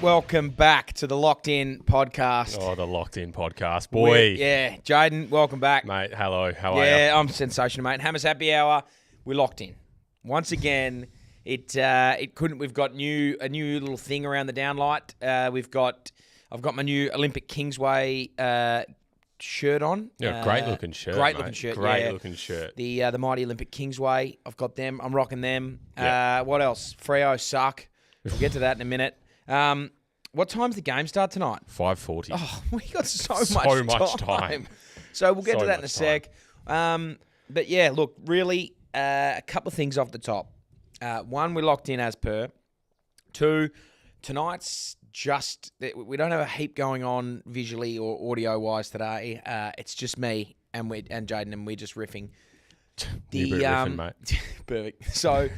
welcome back to the Locked In podcast. Oh, the Locked In podcast, boy. Jaiden, welcome back. Mate, hello, how are you? Yeah, I'm sensational, mate. Hammer's Happy Hour, we're locked in. Once again, it couldn't. We've got a new little thing around the downlight. I've got my new Olympic Kingsway shirt on. Yeah, great looking shirt. Great mate. looking shirt. Great looking shirt. The mighty Olympic Kingsway. I've got them. I'm rocking them. Yeah. What else? Freo suck. We'll get to that in a minute. What time's the game start tonight? 5:40. Oh, we got so much time. So we'll get to that in a much sec. But yeah, look, really, a couple of things off the top. One, we're locked in as per. Two, tonight's we don't have a heap going on visually or audio wise today. It's just me and Jaiden, and we're just riffing. Riffing, mate. Perfect. So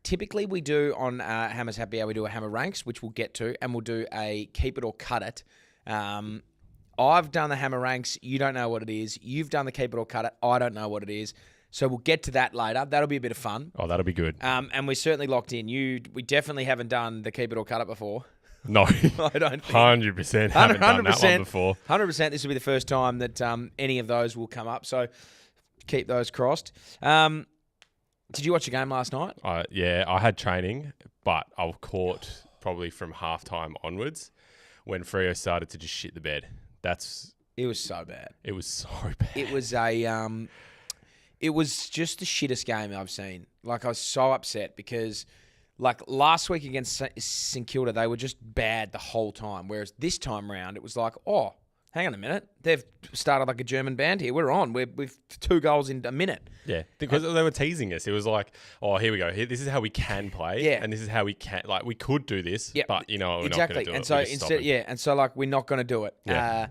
typically we do on Hammer's Happy Hour, we do a Hammer Ranks, which we'll get to, and we'll do a Keep It or Cut It. I've done the Hammer Ranks. You don't know what it is. You've done the Keep It or Cut It. I don't know what it is. So we'll get to that later. That'll be a bit of fun. Oh, that'll be good. And we're certainly locked in. We definitely haven't done the Keep It or Cut It before. No. I don't think. 100% haven't done that one before. 100%. This will be the first time that any of those will come up. So keep those crossed. Did you watch the game last night? Yeah, I had training, but I was caught probably from halftime onwards when Freo started to just shit the bed. It was so bad. It was so bad. It was just the shittest game I've seen. Like, I was so upset because, like, last week against St Kilda, they were just bad the whole time. Whereas this time round, it was like, oh, hang on a minute. They've started like a German band here. We're on. We've 2 goals in a minute. Yeah, because they were teasing us. It was like, oh, here we go. This is how we can play. Yeah. And this is how we can, like, we could do this, but, we're exactly. not going to do it. And so like, we're not going to do it. Yeah.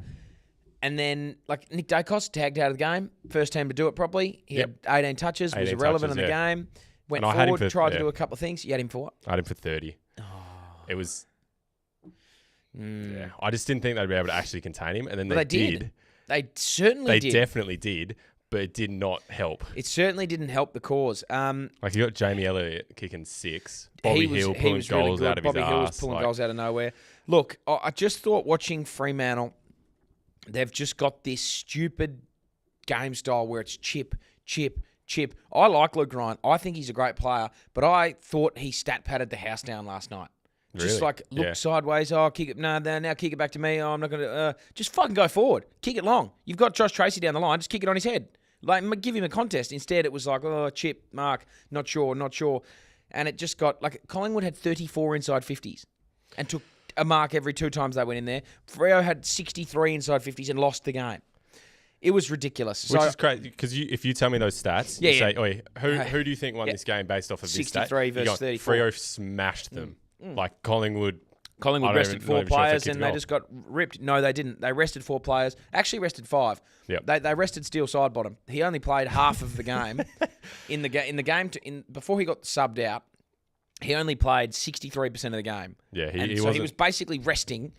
And then, like, Nick Dacos tagged out of the game. First team to do it properly. He had 18 touches, was irrelevant in the game. Went forward, tried to do a couple of things. You had him for what? I had him for 30. Oh. It was... Yeah, I just didn't think they'd be able to actually contain him. And then they did. They certainly did. They definitely did, but it did not help. It certainly didn't help the cause. Like, you got Jamie Elliott kicking 6. Bobby Hill pulling goals really good. out of his Bobby Hill's pulling goals out of nowhere. Look, I just thought watching Fremantle... They've just got this stupid game style where it's chip, chip, chip. I like Luke Ryan. I think he's a great player, but I thought he stat padded the house down last night. Really? Just like look sideways. Oh, kick it. No, now kick it back to me. Oh, I'm not going to. Just fucking go forward. Kick it long. You've got Josh Tracy down the line. Just kick it on his head. Like, give him a contest. Instead, it was like, oh, chip, mark, not sure. And it just got like Collingwood had 34 inside 50s and took a mark every 2 times they went in there. Freo had 63 inside 50s and lost the game. It was ridiculous. Which is crazy, because if you tell me those stats, you say, oi, who do you think won this game based off of this stat? 63 versus 34. Freo smashed them. Like Collingwood rested 4 players and they just got ripped. No, they didn't. They rested 4 players. Actually rested 5. Yep. They rested Steele Sidebottom. He only played half of the game. Before he got subbed out, he only played 63% of the game. Yeah, he was basically resting,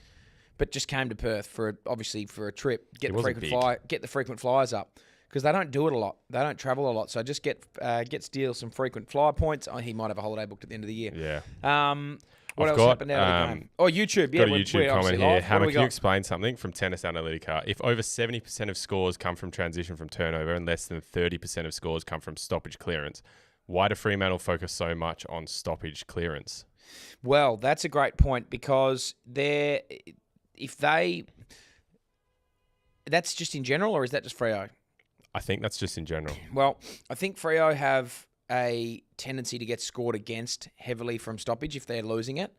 but just came to Perth for a trip. Get the frequent flyers up because they don't do it a lot. They don't travel a lot, so just get Steele some frequent flyer points. Oh, he might have a holiday booked at the end of the year. Yeah. What else happened out of the game? Oh, YouTube. Yeah, got a YouTube comment here. Hammer, can you got? explain something from Tennis Analytica? If over 70% of scores come from transition from turnover and less than 30% of scores come from stoppage clearance, why do Fremantle focus so much on stoppage clearance? Well, that's a great point because that's just in general, or is that just Freo? I think that's just in general. Well, I think Freo have a tendency to get scored against heavily from stoppage if they're losing it.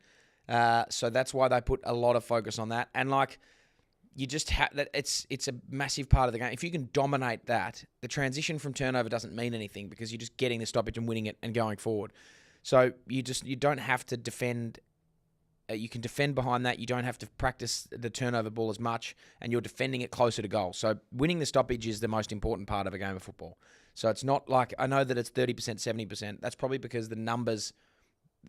So that's why they put a lot of focus on that. And like, you just have that. It's a massive part of the game. If you can dominate that, the transition from turnover doesn't mean anything because you're just getting the stoppage and winning it and going forward. So you don't have to defend. You can defend behind that. You don't have to practice the turnover ball as much, and you're defending it closer to goal. So winning the stoppage is the most important part of a game of football. So it's not like, I know that it's 30%, 70%. That's probably because the numbers,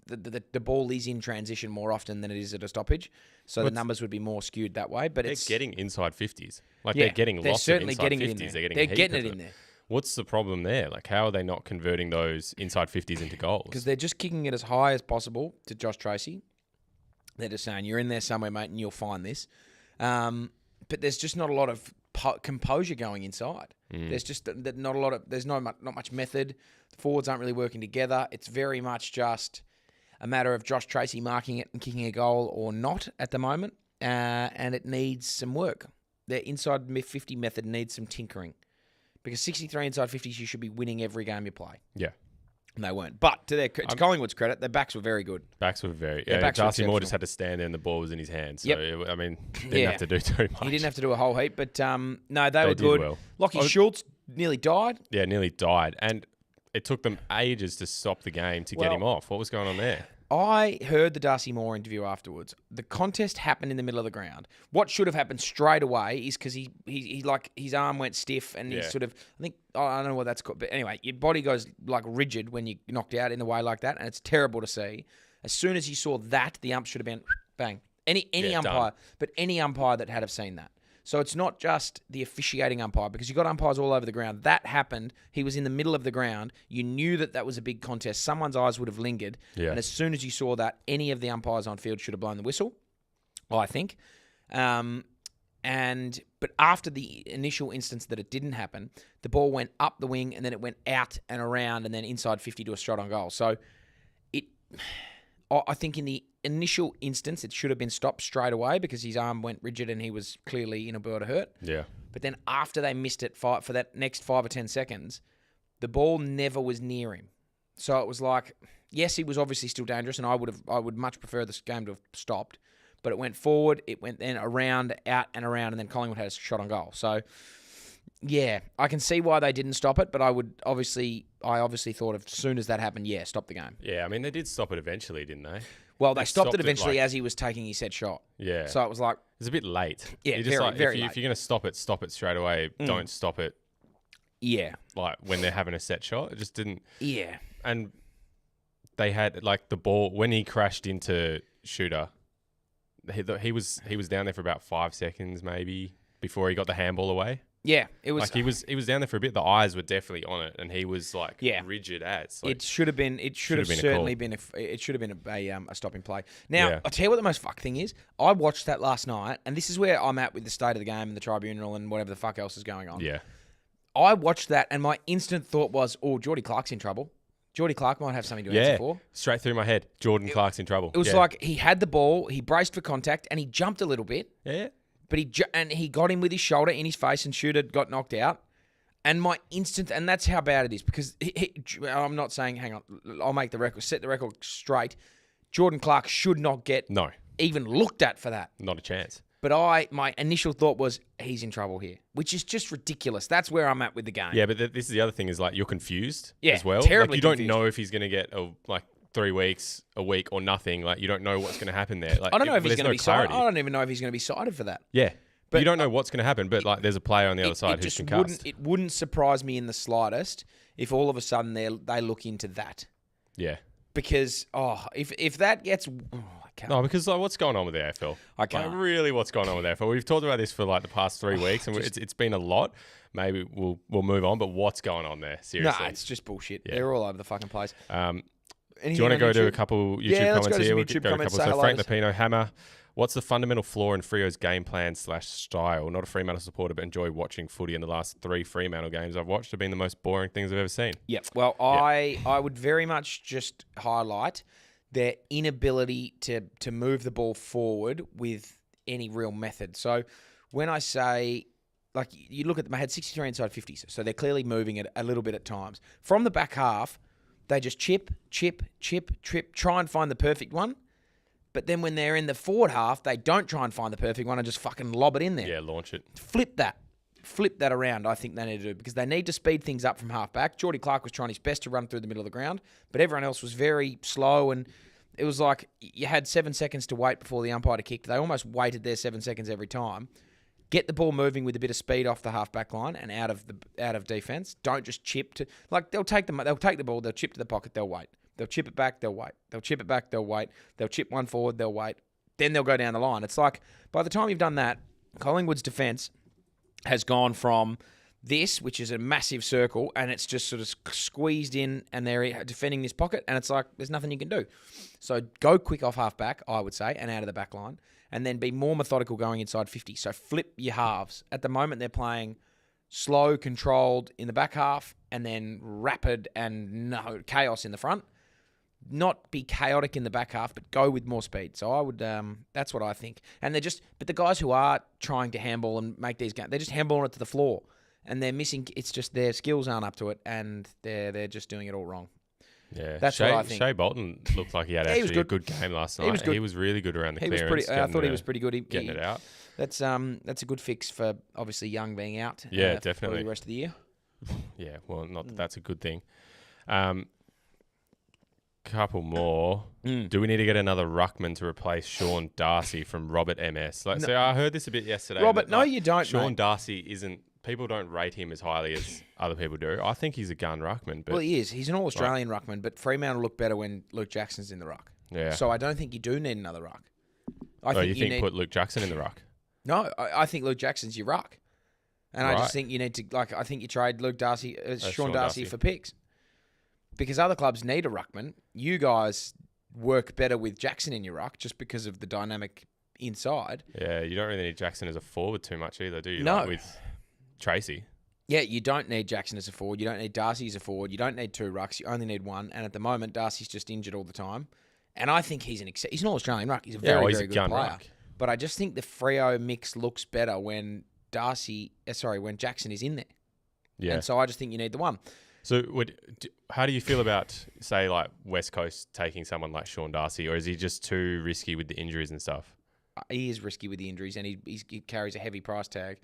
the ball is in transition more often than it is at a stoppage. So the numbers would be more skewed that way. But they're it's getting inside 50s. Like, they're getting lots of inside 50s. They're getting it in there. What's the problem there? Like, how are they not converting those inside 50s into goals? Because they're just kicking it as high as possible to Josh Tracy. They're just saying, you're in there somewhere, mate, and you'll find this. But there's just not a lot of composure going inside. There's just not a lot of, there's not much method. The forwards aren't really working together. It's very much just a matter of Josh Tracy marking it and kicking a goal or not at the moment. And it needs some work. Their inside 50 method needs some tinkering. Because 63 inside 50s, you should be winning every game you play. Yeah. And they weren't. But to Collingwood's credit, their backs were very good. Backs were very... Yeah, Darcy Moore just had to stand there and the ball was in his hands. So, I mean, didn't have to do too much. He didn't have to do a whole heap. But, no, they were good. Well. Lockie Schultz nearly died. Yeah, nearly died. And it took them ages to stop the game to get him off. What was going on there? I heard the Darcy Moore interview afterwards. The contest happened in the middle of the ground. What should have happened straight away is because he like his arm went stiff and he sort of, I don't know what that's called, but anyway, your body goes like rigid when you're knocked out in the way like that, and it's terrible to see. As soon as he saw that, the ump should have been bang. Any umpire, but any umpire that had have seen that. So it's not just the officiating umpire, because you've got umpires all over the ground. That happened. He was in the middle of the ground. You knew that was a big contest. Someone's eyes would have lingered. Yeah. And as soon as you saw that, any of the umpires on field should have blown the whistle, I think. But after the initial instance that it didn't happen, the ball went up the wing and then it went out and around and then inside 50 to a shot on goal. So I think in the initial instance, it should have been stopped straight away because his arm went rigid and he was clearly in a world of hurt. Yeah. But then after they missed it for that next 5 or 10 seconds, the ball never was near him. So it was like, yes, he was obviously still dangerous, and I would much prefer this game to have stopped. But it went forward, it went then around, out and around, and then Collingwood had a shot on goal. So yeah, I can see why they didn't stop it, but I obviously thought as soon as that happened, stop the game. Yeah, I mean, they did stop it eventually, didn't they? Well, they stopped it eventually as he was taking his set shot. Yeah. So it was like... It's a bit late. Yeah, very late. If you're going to stop it straight away. Don't stop it. Yeah. Like, when they're having a set shot. It just didn't... Yeah. And they had, like, the ball... When he crashed into Shooter, he was down there for about 5 seconds, maybe, before he got the handball away. Yeah, it was like he was down there for a bit. The eyes were definitely on it, and he was like rigid as. Like, it should have certainly been a stopping play. Now I'll tell you what the most fuck thing is. I watched that last night, and this is where I'm at with the state of the game and the tribunal and whatever the fuck else is going on. Yeah, I watched that, and my instant thought was, Geordie Clark's in trouble. Geordie Clark might have something to answer for. Straight through my head. Jordan Clark's in trouble. It was like he had the ball, he braced for contact, and he jumped a little bit. Yeah. But he got him with his shoulder in his face, and Shooter got knocked out. And my instant, and that's how bad it is, because I'm not saying, hang on, I'll set the record straight. Jordan Clark should not get even looked at for that. Not a chance. But my initial thought was, he's in trouble here, which is just ridiculous. That's where I'm at with the game. Yeah, but this is the other thing is, like, you're confused as well. Terribly confused. You don't know if he's going to get 3 weeks, a week, or nothing. Like, you don't know what's going to happen there. Like, I don't know if he's going to be cited. I don't even know if he's going to be cited for that. Yeah. But you don't know what's going to happen, but like there's a player on the other side who's concussed. It wouldn't surprise me in the slightest if all of a sudden they look into that. Yeah. Because, if that gets... I can't. No, because like, what's going on with the AFL? I can't. Like, really, what's going on with the AFL? We've talked about this for like the past 3 weeks, and it's been a lot. Maybe we'll move on, but what's going on there? Seriously. No, it's just bullshit. Yeah. They're all over the fucking place. Do you want to go to a couple YouTube comments here? We'll go to a couple. So Frank Lapino, Hammer. What's the fundamental flaw in Freo's game plan / style? Not a Fremantle supporter, but enjoy watching footy. In the last 3 Fremantle games I've watched have been the most boring things I've ever seen. Yeah, well, I would very much just highlight their inability to move the ball forward with any real method. So when I say, like, you look at them, they had 63 inside 50s, so they're clearly moving it a little bit at times. From the back half, they just chip, try and find the perfect one. But then when they're in the forward half, they don't try and find the perfect one and just fucking lob it in there. Yeah, launch it. Flip that around, I think they need to do, because they need to speed things up from half back. Geordie Clark was trying his best to run through the middle of the ground, but everyone else was very slow, and it was like you had 7 seconds to wait before the umpire to kick. They almost waited their 7 seconds every time. Get the ball moving with a bit of speed off the half back line and out of defense. Don't just chip to, like, they'll take the ball, they'll chip to the pocket, they'll wait. They'll chip it back, they'll wait. They'll chip it back, they'll wait. They'll chip one forward, they'll wait. Then they'll go down the line. It's like, by the time you've done that, Collingwood's defence has gone from this, which is a massive circle, and it's just sort of squeezed in, and they're defending this pocket, and it's like there's nothing you can do. So go quick off half-back, I would say, and out of the back line, and then be more methodical going inside 50. So flip your halves. At the moment, they're playing slow, controlled in the back half, and then rapid and chaos in the front. Not be chaotic in the back half, but go with more speed. So I would, that's what I think. And but the guys who are trying to handball and make these games, they're just handballing it to the floor. And they're missing. It's just their skills aren't up to it, and they're just doing it all wrong. Yeah, that's what I think. Shea Bolton looked like he had actually a good game last night. He was good. He was really good around the clearance. I thought he was pretty good. Getting it out. That's a good fix for obviously Young being out. Yeah, definitely. For the rest of the year. Yeah, well, not that that's a good thing. Couple more. Do we need to get another ruckman to replace Sean Darcy from Robert MS? So I heard this a bit yesterday. Robert, no, you don't. Sean mate. Darcy isn't. People don't rate him as highly as other people do. I think he's a gun ruckman. But well, he is. He's an All-Australian ruckman, but Fremantle look better when Luke Jackson's in the ruck. Yeah. So I don't think you do need another ruck. You think put Luke Jackson in the ruck? No, I think Luke Jackson's your ruck. And I just think you need to, I think you trade Luke Darcy, Sean Darcy for picks. Because other clubs need a ruckman. You guys work better with Jackson in your ruck just because of the dynamic inside. Yeah, you don't really need Jackson as a forward too much either, do you? No. Like with Tracy. Yeah, you don't need Jackson as a forward. You don't need Darcy as a forward. You don't need two rucks. You only need one. And at the moment, Darcy's just injured all the time. And I think he's an All-Australian ruck. He's a very good player. Ruck. But I just think the Freo mix looks better when when Jackson is in there. Yeah. And so I just think you need the one. So how do you feel about, say, like West Coast taking someone like Sean Darcy, or is he just too risky with the injuries and stuff? He is risky with the injuries, and he carries a heavy price tag.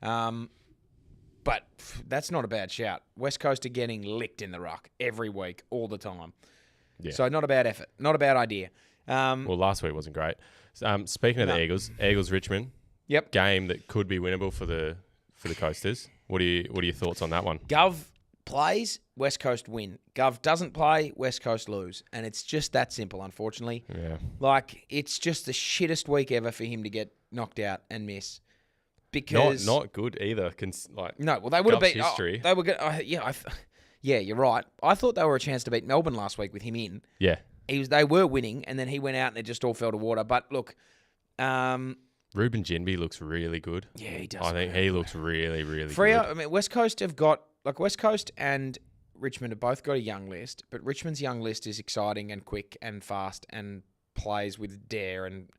But that's not a bad shout. West Coast are getting licked in the ruck every week, all the time. Yeah. So not a bad effort, not a bad idea. Well, last week wasn't great. Speaking of the Eagles Richmond. Yep. Game that could be winnable for the Coasters. What are your thoughts on that one? Gov plays, West Coast win. Gov doesn't play, West Coast lose. And it's just that simple, unfortunately. Yeah. Like, it's just the shittest week ever for him to get knocked out and miss. Because not good either. No, well, they would have beat history. They were good. Yeah, you're right. I thought they were a chance to beat Melbourne last week with him in. Yeah. They were winning, and then he went out and it just all fell to water. But look, Ruben Ginby looks really good. Yeah, he does. I think he looks really, really Freo, good. I mean, West Coast have got, West Coast and Richmond have both got a young list, but Richmond's young list is exciting and quick and fast and plays with dare, and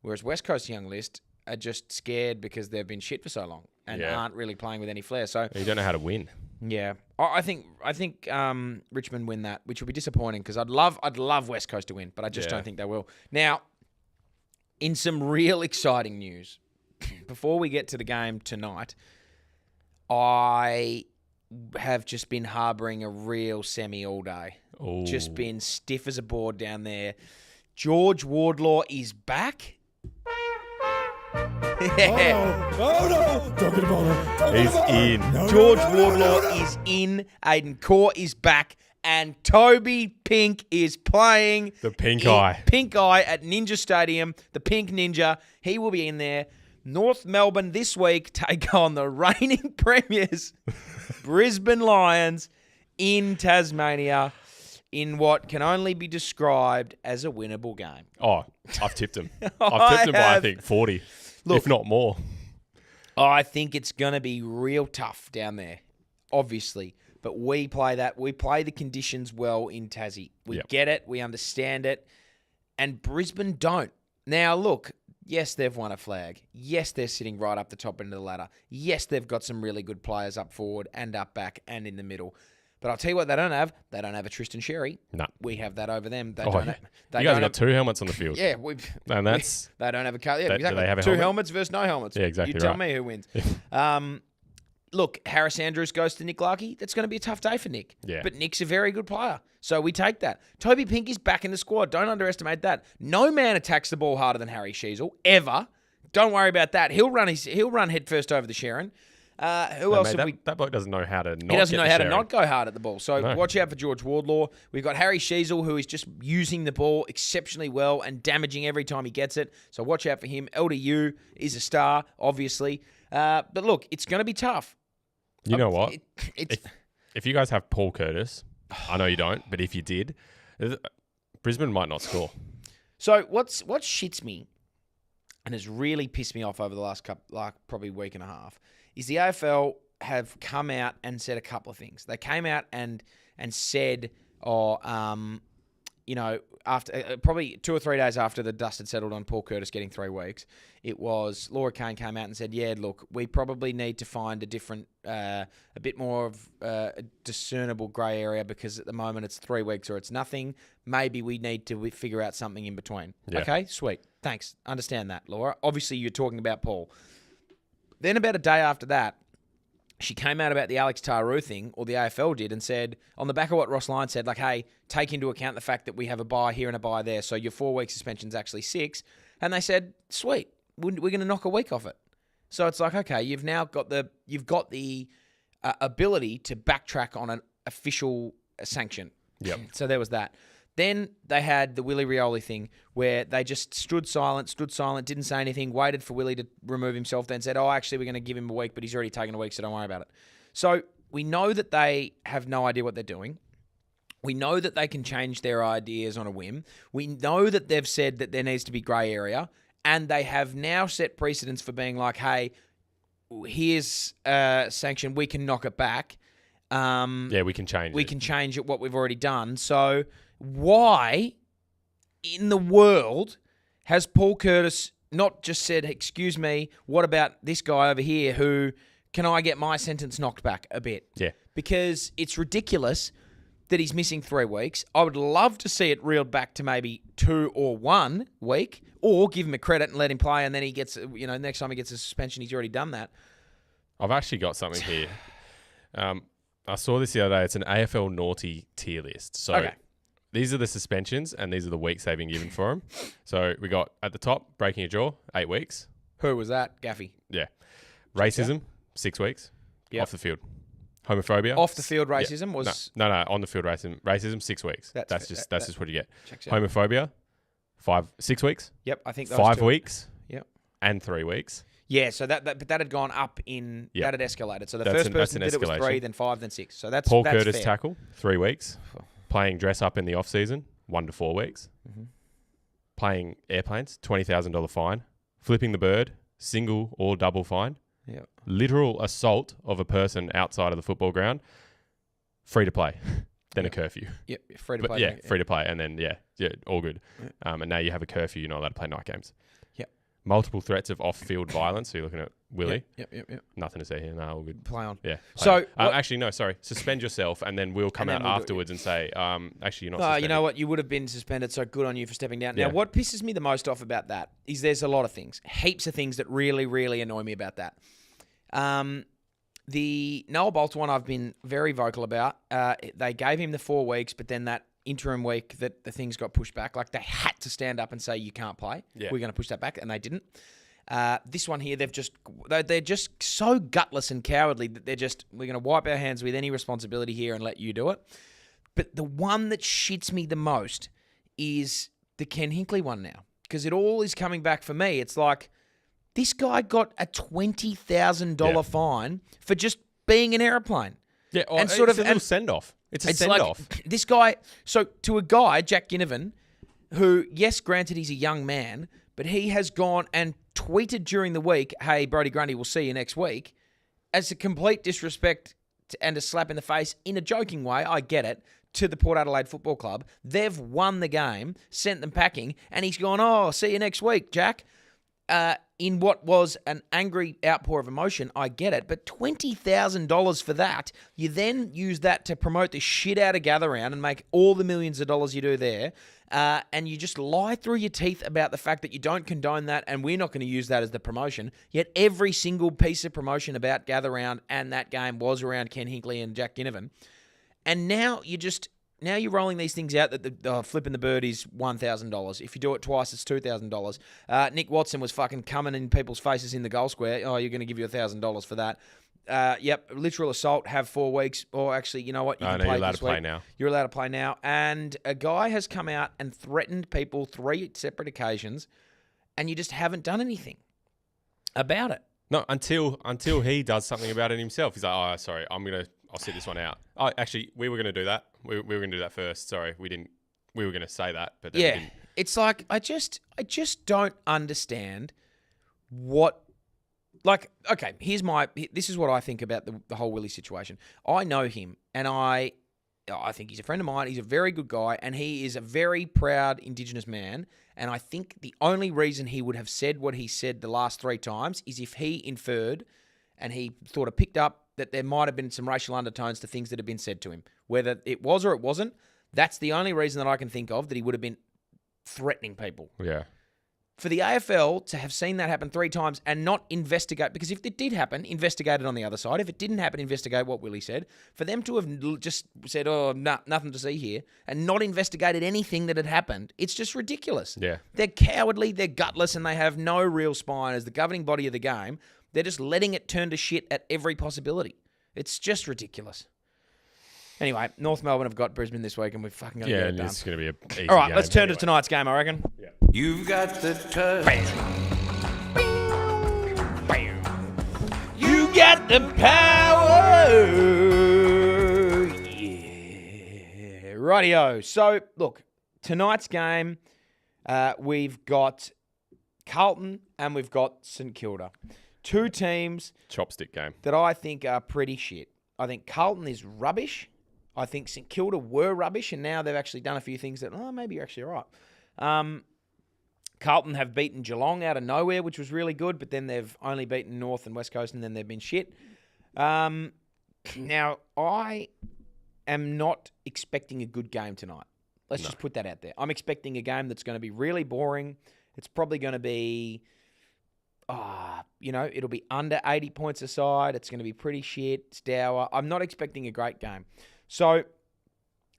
whereas West Coast's young list are just scared because they've been shit for so long and aren't really playing with any flair. So you don't know how to win. Yeah, I think Richmond win that, which will be disappointing because I'd love West Coast to win, but I just don't think they will. Now, in some real exciting news, before we get to the game tonight, I have just been harbouring a real semi all day. Ooh. Just been stiff as a board down there. George Wardlaw is back. Yeah. Oh no! Don't get him on. He's in. No, George Wardlaw is in. Aiden Core is back. And Toby Pink is playing. The Pink Eye. Pink Eye at Ninja Stadium. The Pink Ninja. He will be in there. North Melbourne this week take on the reigning premiers, Brisbane Lions, in Tasmania, in what can only be described as a winnable game. Oh, I've tipped him. I've tipped him by, I think, 40, if not more. I think it's going to be real tough down there, obviously. But we play that. We play the conditions well in Tassie. We get it. We understand it. And Brisbane don't. Now, look, yes, they've won a flag. Yes, they're sitting right up the top end of the ladder. Yes, they've got some really good players up forward and up back and in the middle. But I'll tell you what they don't have. They don't have a Tristan Sherry. No. We have that over them. They you don't guys have got two helmets on the field. Yeah. And that's... They don't have a car. Yeah, exactly. Do they have a two helmet? helmets versus no helmets. Yeah, exactly. You tell me who wins. Look, Harris Andrews goes to Nick Larkey. That's going to be a tough day for Nick. Yeah. But Nick's a very good player. So we take that. Toby Pink is back in the squad. Don't underestimate that. No man attacks the ball harder than Harry Sheasel, ever. Don't worry about that. He'll run headfirst over the Sharon. Who else have we... That bloke doesn't know how to not He doesn't know how to Sharon. not go hard at the ball. So watch out for George Wardlaw. We've got Harry Sheasel, who is just using the ball exceptionally well and damaging every time he gets it. So watch out for him. LDU is a star, obviously. But look, it's going to be tough. You know what? It's If you guys have Paul Curtis, I know you don't, but if you did, Brisbane might not score. So what shits me and has really pissed me off over the last probably week and a half is the AFL have come out and said a couple of things. They came out and said, after probably 2 or 3 days after the dust had settled on Paul Curtis getting 3 weeks, it was Laura Kane came out and said, yeah, look, we probably need to find a different, a bit more of a discernible grey area because at the moment it's 3 weeks or it's nothing. Maybe we need to figure out something in between. Yeah. Okay, sweet. Thanks. Understand that, Laura. Obviously, you're talking about Paul. Then about a day after that, she came out about the Alex Taru thing, or the AFL did, and said, on the back of what Ross Lyon said, like, hey, take into account the fact that we have a bye here and a bye there, so your 4-week suspension's actually 6. And they said, sweet, we're going to knock a week off it. So it's like, okay, you've got the ability to backtrack on an official sanction. Yep. So there was that. Then they had the Willie Rioli thing where they just stood silent, didn't say anything, waited for Willie to remove himself, then said, actually, we're going to give him a week, but he's already taken a week, so don't worry about it. So we know that they have no idea what they're doing. We know that they can change their ideas on a whim. We know that they've said that there needs to be grey area, and they have now set precedents for being like, hey, here's a sanction, we can knock it back. We can change it. We can change it, what we've already done. So why in the world has Paul Curtis not just said, excuse me, what about this guy over here who, can I get my sentence knocked back a bit? Yeah. Because it's ridiculous that he's missing 3 weeks. I would love to see it reeled back to maybe 2 or 1 week, or give him a credit and let him play, and then he gets, next time he gets a suspension, he's already done that. I've actually got something here. I saw this the other day. It's an AFL naughty tier list. So okay. These are the suspensions, and these are the weeks they've been given for them. So we got at the top, breaking a jaw, 8 weeks. Who was that? Gaffy. Yeah. Racism, 6 weeks. Yep. Off the field. Homophobia. Off the field racism was... No, on the field racism, 6 weeks. That's just what you get. Checks out. Homophobia, 6 weeks. Yep, I think those 5 two. weeks. Yep. And 3 weeks. Yeah, so that had gone up in... Yep. That had escalated. So the first person did it was 3, then 5, then 6. So that's Paul that's Curtis fair. tackle, 3 weeks. Playing dress up in the off-season, 1 to 4 weeks. Mm-hmm. Playing airplanes, $20,000 fine. Flipping the bird, single or double fine. Yep. Literal assault of a person outside of the football ground, free to play. Then a curfew. Yep, free to play. Yeah, free to play. And then, all good. Yep. And now you have a curfew, you're not allowed to play night games. Yep. Multiple threats of off-field violence. So you're looking at Willie. Yep. Nothing to say here. No, all good. Play on. Yeah. So actually, no, sorry. Suspend yourself, and then we'll come out afterwards and say, actually, you're not suspended. You know what? You would have been suspended, so good on you for stepping down. Now, what pisses me the most off about that is there's a lot of things, heaps of things that really, really annoy me about that. The Noah Bolter one I've been very vocal about. They gave him the 4 weeks, but then that interim week that the things got pushed back, like they had to stand up and say, you can't play. Yeah. We're going to push that back, and they didn't. This one here, they're just so gutless and cowardly that we're going to wipe our hands with any responsibility here and let you do it. But the one that shits me the most is the Ken Hinkley one now, because it all is coming back for me. It's like, this guy got a $20,000 fine for just being an aeroplane. Yeah, and it's a little send-off. It's a send-off. Like, this guy, so to a guy, Jack Ginnivan, who, yes, granted he's a young man, but he has gone and tweeted during the week, hey, Brodie Grundy, we'll see you next week, as a complete disrespect and a slap in the face, in a joking way, I get it, to the Port Adelaide Football Club. They've won the game, sent them packing, and he's gone, see you next week, Jack. In what was an angry outpour of emotion, I get it, but $20,000 for that, you then use that to promote the shit out of Gather Round and make all the millions of dollars you do there, and you just lie through your teeth about the fact that you don't condone that and we're not going to use that as the promotion, yet every single piece of promotion about Gather Round and that game was around Ken Hinkley and Jack Ginnivan. And now you're rolling these things out that the flipping the bird is $1,000. If you do it twice, it's $2,000. Nick Watson was fucking coming in people's faces in the goal square. Oh, you're going to give you $1,000 for that. Yep, literal assault, have 4 weeks. Or actually, you know what? You can play you're allowed this to play week. now. You're allowed to play now. And a guy has come out and threatened people 3 separate occasions, and you just haven't done anything about it. No, until he does something about it himself. He's like, oh, sorry, I'll sit this one out. Oh, actually, we were going to do that. We were going to do that first. Sorry, we didn't. We were going to say that, but then we didn't. It's like I just don't understand what. Like, okay, this is what I think about the whole Willie situation. I know him, and I think he's a friend of mine. He's a very good guy, and he is a very proud Indigenous man. And I think the only reason he would have said what he said the last 3 times is if he inferred and he sort of picked up that there might have been some racial undertones to things that have been said to him. Whether it was or it wasn't, that's the only reason that I can think of that he would have been threatening people. Yeah. For the AFL to have seen that happen 3 times and not investigate, because if it did happen, investigate it on the other side. If it didn't happen, investigate what Willie said. For them to have just said, oh, nothing to see here, and not investigated anything that had happened, it's just ridiculous. Yeah. They're cowardly, they're gutless, and they have no real spine as the governing body of the game. They're just letting it turn to shit at every possibility. It's just ridiculous. Anyway, North Melbourne have got Brisbane this week, and we're fucking going to get it done. It's going to be an easy All right, game let's turn anyway. to tonight's game, I reckon. Yeah. You've got the touch. You got the power. Yeah. Rightio. So, look, tonight's game, we've got Carlton and we've got St Kilda. 2 teams Chopstick game. that I think are pretty shit. I think Carlton is rubbish. I think St Kilda were rubbish, and now they've actually done a few things that, maybe you're actually right. Carlton have beaten Geelong out of nowhere, which was really good, but then they've only beaten North and West Coast, and then they've been shit. Now, I am not expecting a good game tonight. Let's just put that out there. I'm expecting a game that's going to be really boring. It's probably going to be, it'll be under 80 points aside. It's going to be pretty shit. It's dour. I'm not expecting a great game. So,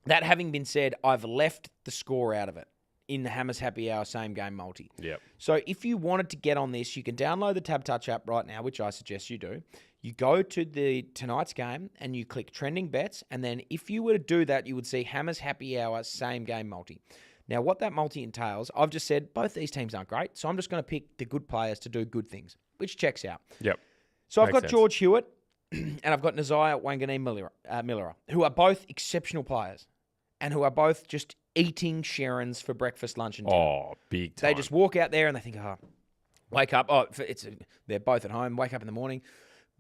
that having been said, I've left the score out of it in the Hammers Happy Hour same game multi. Yep. So if you wanted to get on this, you can download the TABtouch app right now, which I suggest you do. You go to tonight's game and you click trending bets, and then if you were to do that, you would see Hammers Happy Hour same game multi. Now, what that multi entails, I've just said both these teams aren't great, so I'm just going to pick the good players to do good things, which checks out. Yep. So I've Makes got sense. George Hewitt and I've got Nazaya Wanganeen-Miller, who are both exceptional players and who are both just eating Sharons for breakfast, lunch, and dinner. Oh, big time. They just walk out there and they think, wake up. They're both at home. Wake up in the morning,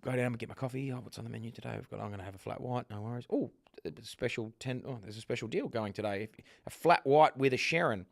go down and get my coffee. Oh, what's on the menu today? I'm going to have a flat white. No worries. Oh, there's a special deal going today. A flat white with a Sharon.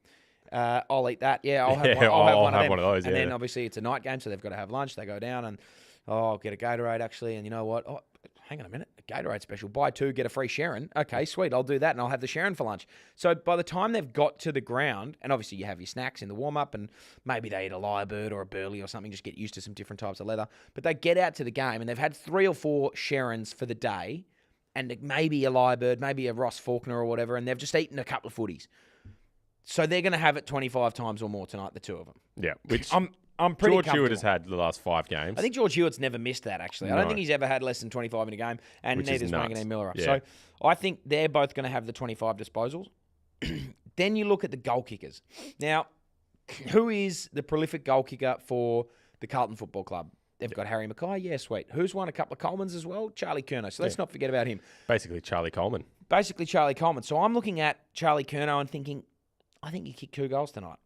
I'll eat that. Yeah, I'll have one of those. And then obviously it's a night game, so they've got to have lunch. They go down and I'll get a Gatorade actually. And you know what? Oh, hang on a minute. A Gatorade special. Buy 2, get a free Sharon. Okay, sweet. I'll do that and I'll have the Sharon for lunch. So by the time they've got to the ground, and obviously you have your snacks in the warm-up and maybe they eat a lyrebird or a burley or something, just get used to some different types of leather. But they get out to the game and they've had 3 or 4 Sharons for the day and maybe a lyrebird, maybe a Ross Faulkner or whatever, and they've just eaten a couple of footies. So they're going to have it 25 times or more tonight, the 2 of them. Yeah, which I'm pretty George Hewitt comfortable. has had the last 5 games. I think George Hewitt's never missed that, actually. I don't No. think he's ever had less than 25 in a game, and Which neither's is nuts. Wanganeen-Miller. Yeah. So I think they're both going to have the 25 disposals. Then you look at the goal kickers. Now, who is the prolific goal kicker for the Carlton Football Club? They've got Harry Mackay. Yeah, sweet. Who's won a couple of Colemans as well? Charlie Curnow. So let's not forget about him. Basically, Charlie Coleman. So I'm looking at Charlie Curnow and thinking, I think you kick 2 goals tonight.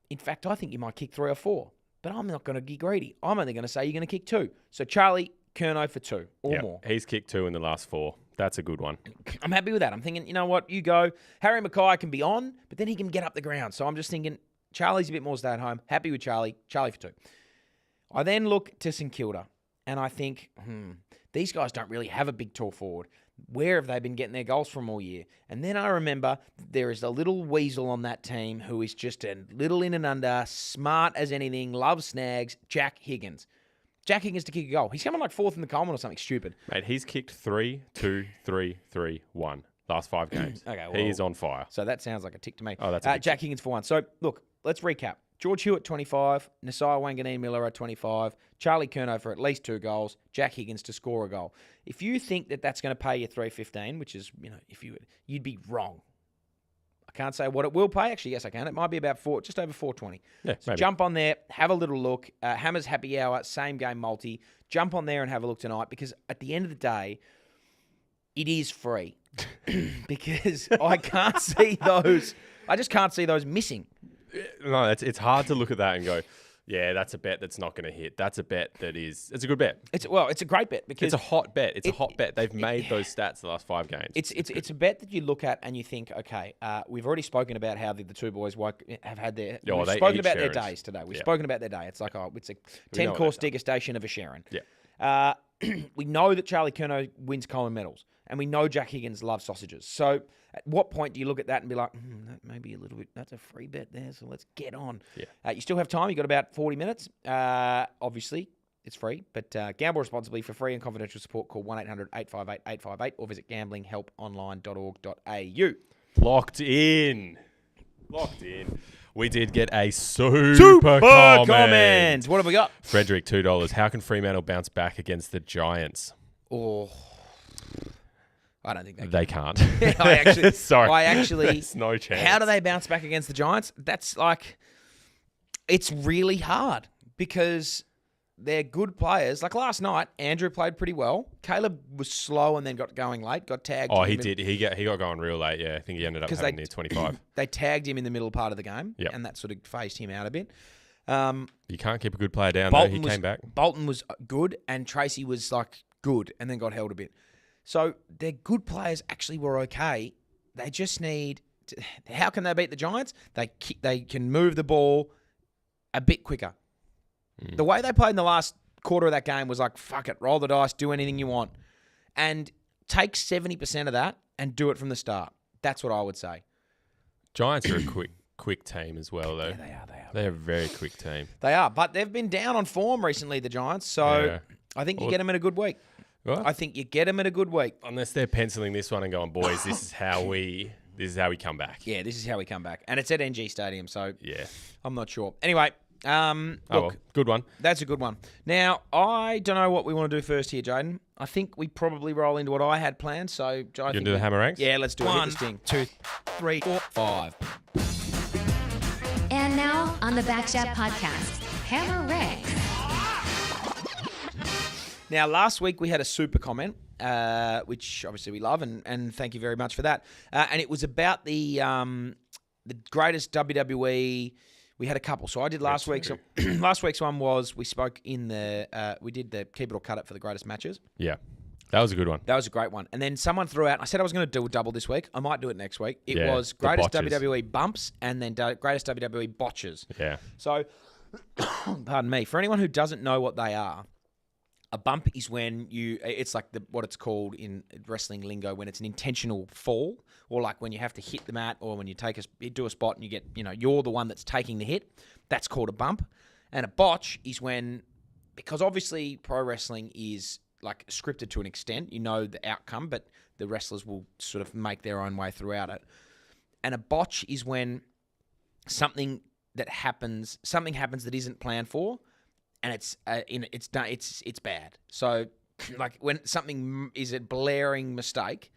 In fact, I think you might kick 3 or 4. But I'm not going to be greedy. I'm only going to say you're going to kick 2. So Charlie Curnow for 2 or more. He's kicked 2 in the last 4. That's a good one. I'm happy with that. I'm thinking, you know what? You go. Harry Mackay can be on, but then he can get up the ground. So I'm just thinking Charlie's a bit more stay at home. Happy with Charlie. Charlie for 2. I then look to St Kilda and I think, these guys don't really have a big tall forward. Where have they been getting their goals from all year? And then I remember there is a little weasel on that team who is just a little in and under, smart as anything, loves snags, Jack Higgins. Jack Higgins to kick a goal. He's coming like 4th in the Coleman or something stupid. Mate, he's kicked 3, 2, 3, 3, 1. Last 5 games. Okay, well, he is on fire. So that sounds like a tick to me. Oh, that's a big Jack Higgins for 1. So look, let's recap. George Hewitt, 25. Nasai Wanganeen-Miller at 25. Charlie Curnow for at least 2 goals. Jack Higgins to score a goal. If you think that that's going to pay you $3.15, which is, if you'd be wrong. I can't say what it will pay. Actually, yes, I can. It might be about just over 420. Yeah, So maybe. jump on there, have a little look. Hammer's Happy Hour, same game multi. Jump on there and have a look tonight because at the end of the day, it is free because I can't see those. I just can't see those missing. No, it's hard to look at that and go, yeah, that's a bet that's not going to hit. That's a bet that is. It's a good bet. It's a great bet because It's a hot bet. It's a hot bet. They've made those stats the last 5 games. It's a bet that you look at and you think, okay, we've already spoken about how the two boys have had their. Yeah, we've they spoken eat about their Sharons. days today. We've Yeah. spoken about their day. It's like it's a We know what 10-course they've degustation of a Sharon. Yeah. We know that Charlie Curnow wins Coleman medals, and we know Jack Higgins loves sausages. So, at what point do you look at that and be like, that may be a little bit? That's a free bet there, so let's get on. Yeah. You still have time. You got about 40 minutes. Obviously, it's free, but gamble responsibly. For free and confidential support, call 1-800-858-858 or visit gamblinghelponline.org.au. Locked in. We did get a super comment. What have we got? Frederick, $2. How can Fremantle bounce back against the Giants? Oh, I don't think They can't. Sorry. There's no chance. How do they bounce back against the Giants? That's it's really hard because they're good players. Like last night, Andrew played pretty well. Caleb was slow and then got going late, got tagged. Oh, he did. He got going real late. Yeah, I think he ended up having near 25. They tagged him in the middle part of the game, Yep. and that sort of phased him out a bit. You can't keep a good player down, though. He came back. Bolton was good, and Tracy was good, and then got held a bit. So their good players actually were okay. They just need. How can they beat the Giants? They can move the ball a bit quicker. The way they played in the last quarter of that game was like, fuck it, roll the dice, do anything you want, and take 70% of that and do it from the start. That's what I would say. Giants are a quick team as well, though. Yeah, they are. They're a very quick team. They are, but they've been down on form recently, the Giants. So Yeah. I think you get them in a good week. Well, I think you get them in a good week. unless they're penciling this one and going, boys, this is how we come back. Yeah, this is how we come back, and it's at NG Stadium, so Yeah. I'm not sure. Anyway, look, Well, good one. that's a good one. Now, I don't know what we want to do first here, Jaden. I think we probably roll into what I had planned. So, You want to do the hammer ranks? Yeah, let's do it. Hit 1, this thing. 2, 3, 4, 5. And now on the BackChat podcast, Hammer Ranks. Now, last week we had a super comment, which obviously we love, and thank you very much for that. And it was about the greatest WWE. We had a couple. So I did last week's. Last week's one was we spoke in we did the keep it or cut it for the greatest matches. Yeah. That was a good one. That was a great one. And then someone threw out, I said I was going to do a double this week. I might do it next week. It Yeah, was the greatest botches. WWE bumps and then greatest WWE botches. Yeah. So, pardon me, for anyone who doesn't know what they are, a bump is when it's like what it's called in wrestling lingo, when it's an intentional fall, or like when you have to hit the mat, or when you do a spot and you get, you're the one that's taking the hit. That's called a bump. And a botch is when, because obviously pro wrestling is like scripted to an extent, you know the outcome, but the wrestlers will sort of make their own way throughout it. And a botch is when something happens that isn't planned for, and it's bad. So, like when something is a blaring mistake,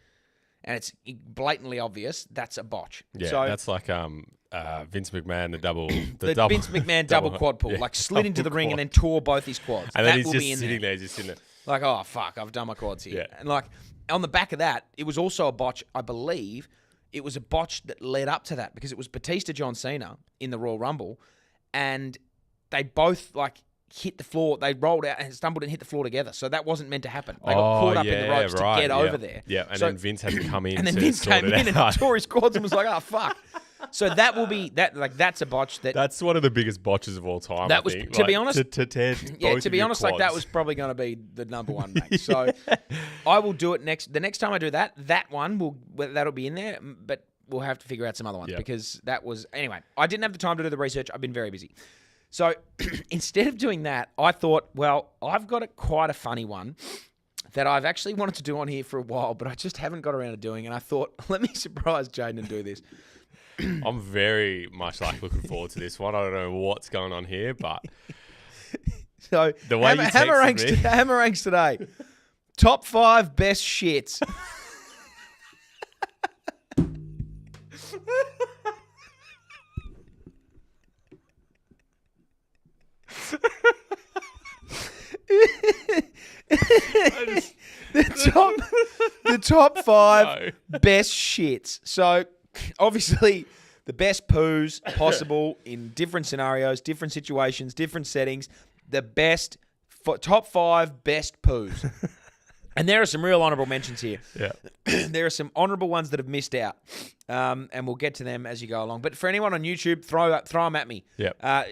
and it's blatantly obvious, that's a botch. Yeah. So, That's like Vince McMahon, the double Vince McMahon double quad pull, yeah, like slid into the double ring quad. and then tore both his quads. And that then he's will just be in sitting there. there, just sitting there. Like, oh fuck, I've done my quads here. Yeah. And like on the back of that, it was also a botch, I believe. It was a botch that led up to that because it was Batista John Cena in the Royal Rumble, and they both like hit the floor. They rolled out and stumbled and hit the floor together. So that wasn't meant to happen. They got caught up in the ropes to get over there. Yeah, and So- then Vince had to come in and then to Vince sort came it in and out. tore his quads and was like, oh fuck. So that will be that. Like that's a botch. That's one of the biggest botches of all time. That I was- think. to be honest- to tear Yeah, both to of be your honest, like that quads. was probably going to be the number one, mate. So I will do it next. The next time I do that one that'll be in there, but we'll have to figure out some other ones Yeah. because that was anyway. I didn't have the time to do the research. I've been very busy. So instead of doing that, I thought, well, I've got quite a funny one that I've actually wanted to do on here for a while, but I just haven't got around to doing. And I thought, let me surprise Jaden and do this. I'm very much looking forward to this one. I don't know what's going on here, but So The way you texted me. Hammer ranks today. Top 5 best shits. top 5 best shits. So, obviously, the best poos possible in different scenarios, different situations, different settings. The best, top 5 best poos. And there are some real honourable mentions here. Yeah. There are some honourable ones that have missed out. And we'll get to them as you go along. But for anyone on YouTube, throw them at me. Yeah.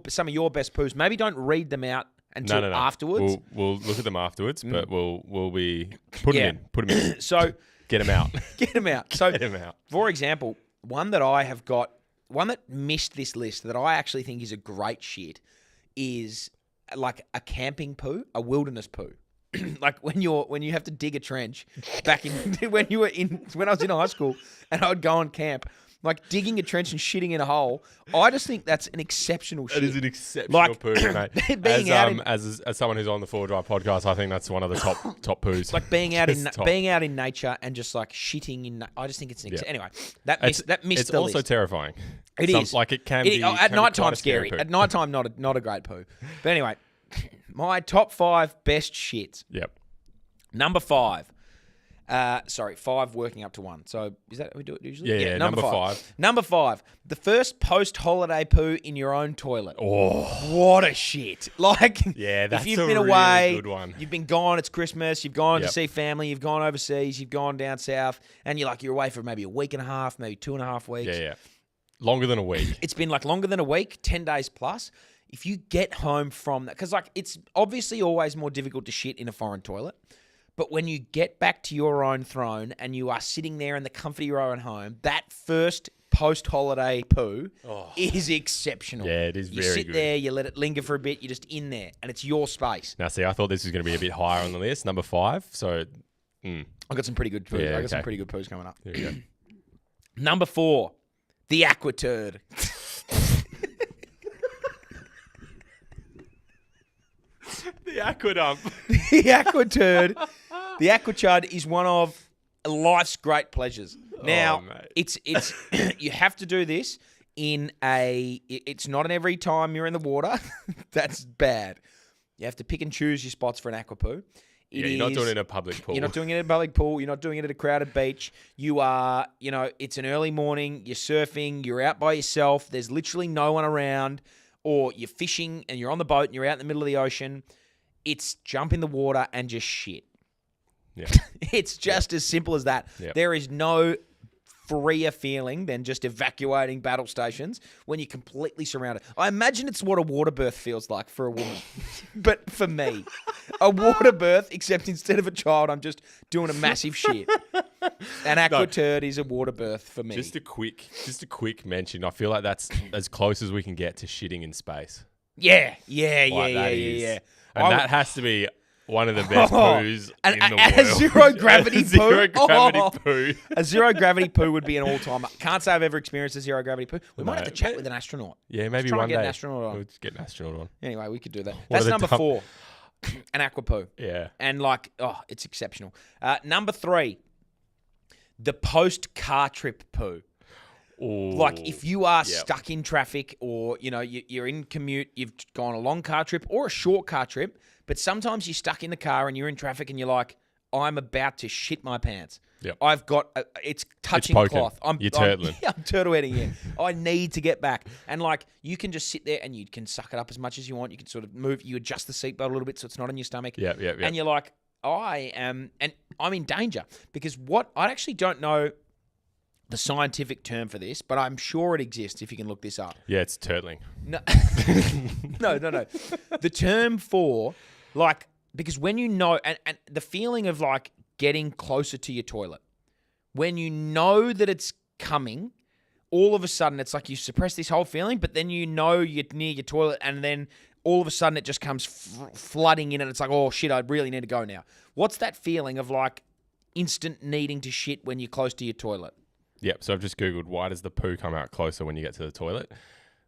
Some of your best poos. Maybe don't read them out until afterwards. We'll look at them afterwards, but we'll be put them in. So get them out. Get them out. So Get 'em out. For example, one that I have got, one that missed this list that I actually think is a great shit is like a camping poo, a wilderness poo. Like when you have to dig a trench back in when I was in high school and I'd go on camp, like digging a trench and shitting in a hole. I just think that's an exceptional shit. It is an exceptional poo, mate. As someone who's on the Forward Drive podcast, I think that's one of the top poos. Like being out in nature and just like shitting in. I just think it's an anyway. That missed It's the also list. terrifying. It is. Like it can be at night time scary. At night time, not a great poo. But anyway, my top 5 best shits. Yep. Number 5. 5 working up to 1. So is that how we do it usually? Yeah, number 5. Number 5. The first post-holiday poo in your own toilet. Oh, what a shit! Like, yeah, that's if you've a been really away, good one. You've been gone. It's Christmas. You've gone to see family. You've gone overseas. You've gone down south, and you're away for maybe a week and a half, maybe 2.5 weeks. Yeah. Longer than a week. It's been like longer than a week, 10 days plus. If you get home from that, because like it's obviously always more difficult to shit in a foreign toilet. But when you get back to your own throne and you are sitting there in the comfort of your own home, that first post-holiday poo is exceptional. Yeah, it is very good. You sit there, you let it linger for a bit, you're just in there, and it's your space. Now, see, I thought this was going to be a bit higher on the list, number 5. So, I got some pretty good poos. Yeah, I got some pretty good poos coming up. There you go. Number 4, the aqua turd. The aqua dump. The aqua turd. The aqua chud is one of life's great pleasures. Now, it's you have to do this it's not an every time you're in the water. That's bad. You have to pick and choose your spots for an aqua poo. You're not doing it in a public pool. You're not doing it in a public pool. You're not doing it at a crowded beach. You are, it's an early morning. You're surfing. You're out by yourself. There's literally no one around. Or you're fishing and you're on the boat and you're out in the middle of the ocean. It's jump in the water and just shit. Yeah. It's just as simple as that. Yep. There is no freer feeling than just evacuating battle stations when you're completely surrounded. I imagine it's what a water birth feels like for a woman. But for me, a water birth, except instead of a child, I'm just doing a massive shit. An aqua turd is a water birth for me. Just a quick mention. I feel like that's as close as we can get to shitting in space. Yeah. And that has to be one of the best poos in the world. A zero gravity poo. Zero gravity poo. A zero gravity poo would be an all-timer. Can't say I've ever experienced a zero gravity poo. We might have to chat with an astronaut. Yeah, maybe Let's try one and day. get an astronaut on. We'll just get an astronaut on. Anyway, we could do that. What That's are the number 4. An aqua poo. Yeah. And it's exceptional. Number 3, the post-car trip poo. Ooh. Like if you are stuck in traffic or, you're in commute, you've gone a long car trip or a short car trip, but sometimes you're stuck in the car and you're in traffic and you're like, I'm about to shit my pants. Yep. I've got, it's touching cloth. You're turtling. I'm turtle-heading here. I need to get back. And you can just sit there and you can suck it up as much as you want. You can sort of move, you adjust the seatbelt a little bit so it's not on your stomach. Yeah. And you're like, and I'm in danger because I actually don't know the scientific term for this, but I'm sure it exists if you can look this up. Yeah, it's turtling. No. No. The term for, because when and the feeling of, getting closer to your toilet, when you know that it's coming, all of a sudden it's like you suppress this whole feeling, but then you're near your toilet and then all of a sudden it just comes flooding in and it's like, oh, shit, I really need to go now. What's that feeling of, instant needing to shit when you're close to your toilet? Yep. So I've just Googled, why does the poo come out closer when you get to the toilet?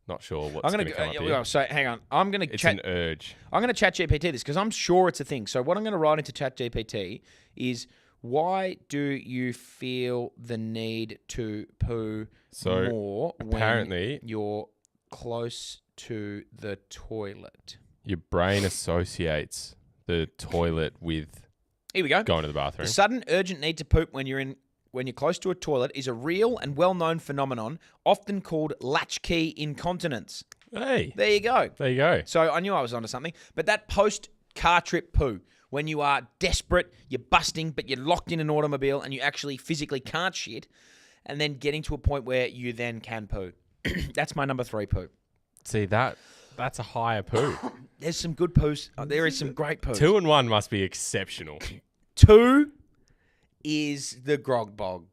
Not sure what's going to come up here. So hang on. It's an urge. I'm going to chat GPT this because I'm sure it's a thing. So what I'm going to write into chat GPT is, why do you feel the need to poo more apparently, when you're close to the toilet? Your brain associates the toilet with Here we go. Going to the bathroom. The sudden urgent need to poop when you're close to a toilet is a real and well-known phenomenon, often called latchkey incontinence. Hey. There you go. There you go. So I knew I was onto something. But that post-car trip poo, when you are desperate, you're busting, but you're locked in an automobile and you actually physically can't shit, and then getting to a point where you then can poo. That's my number 3 poo. See, that's a higher poo. There's some good poos. Oh, there is some great poos. 2 and 1 must be exceptional. 2 is the grog bog.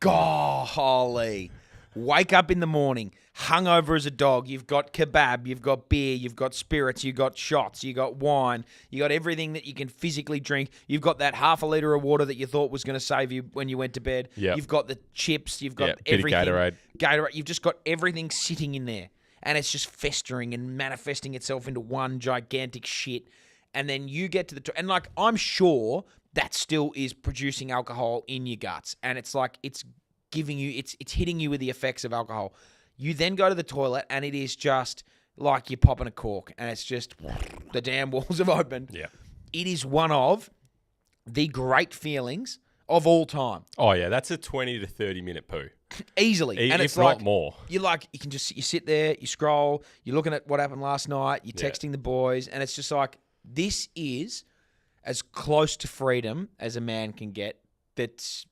Golly. Wake up in the morning, hungover as a dog. You've got kebab, you've got beer, you've got spirits, you've got shots, you've got wine, you got everything that you can physically drink. You've got that half a litre of water that you thought was going to save you when you went to bed. Yep. You've got the chips, you've got bit of everything. Gatorade. You've just got everything sitting in there. And it's just festering and manifesting itself into one gigantic shit. And then you get to the... And, like, I'm sure that still is producing alcohol in your guts. And it's like, it's giving you... It's hitting you with the effects of alcohol. You then go to the toilet, and it is just like you're popping a cork. And it's just... The damn walls have opened. Yeah. It is one of the great feelings of all time. Oh, yeah. That's a 20 to 30-minute poo. Easily. And if it's not like, more. You sit there, you scroll, you're looking at what happened last night, you're Yeah. texting the boys, and it's just like, this is as close to freedom as a man can get. That's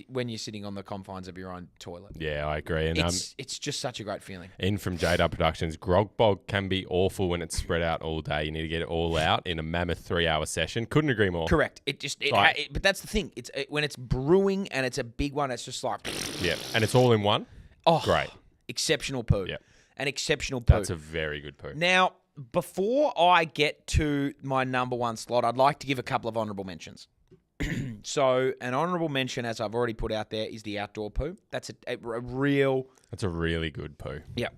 when you're sitting on the confines of your own toilet. Yeah, I agree. And It's just such a great feeling. in from Jaiden Productions, grog bog can be awful when it's spread out all day. You need to get it all out in a mammoth 3-hour session. Couldn't agree more. Correct. Right. But that's the thing. When it's brewing and it's a big one, it's just like, Yeah, and it's all in one. oh, Great. exceptional poo. Yeah. An exceptional poo. That's a very good poo. Now, before I get to my number 1 slot, I'd like to give a couple of honourable mentions. So, an honourable mention, as I've already put out there, is the outdoor poo. That's a real... That's a really good poo. Yeah.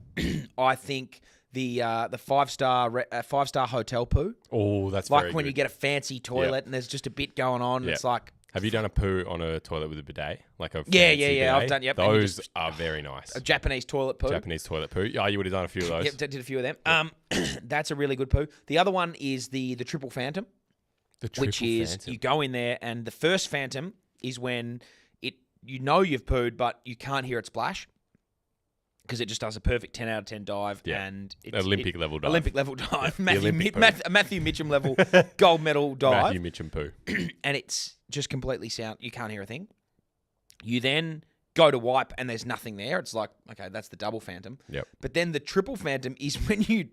I think the 5-star hotel poo, Oh, that's like very when good. you get a fancy toilet Yeah. and there's just a bit going on, Yeah. it's like... Have you done a poo on a toilet with a bidet? Like a Yeah, fancy yeah, bidet? I've done, yep. And you Those just- are very nice. A Japanese toilet poo. Japanese toilet poo. Oh, you would have done a few of those. Yep, did a few of them. That's a really good poo. The other one is the triple phantom. The Which triple is phantom. you go in there and the first phantom is when you've pooed but you can't hear it splash because it just does a perfect 10 out of 10 dive. Yeah. And it's Olympic level dive. Olympic level dive. Yeah, the Olympic poo. Matthew Mitchum level gold medal dive. Matthew Mitchum poo. And it's just completely sound. You can't hear a thing. You then go to wipe and there's nothing there. It's like, okay, that's the double phantom. Yep. But then the triple phantom is when you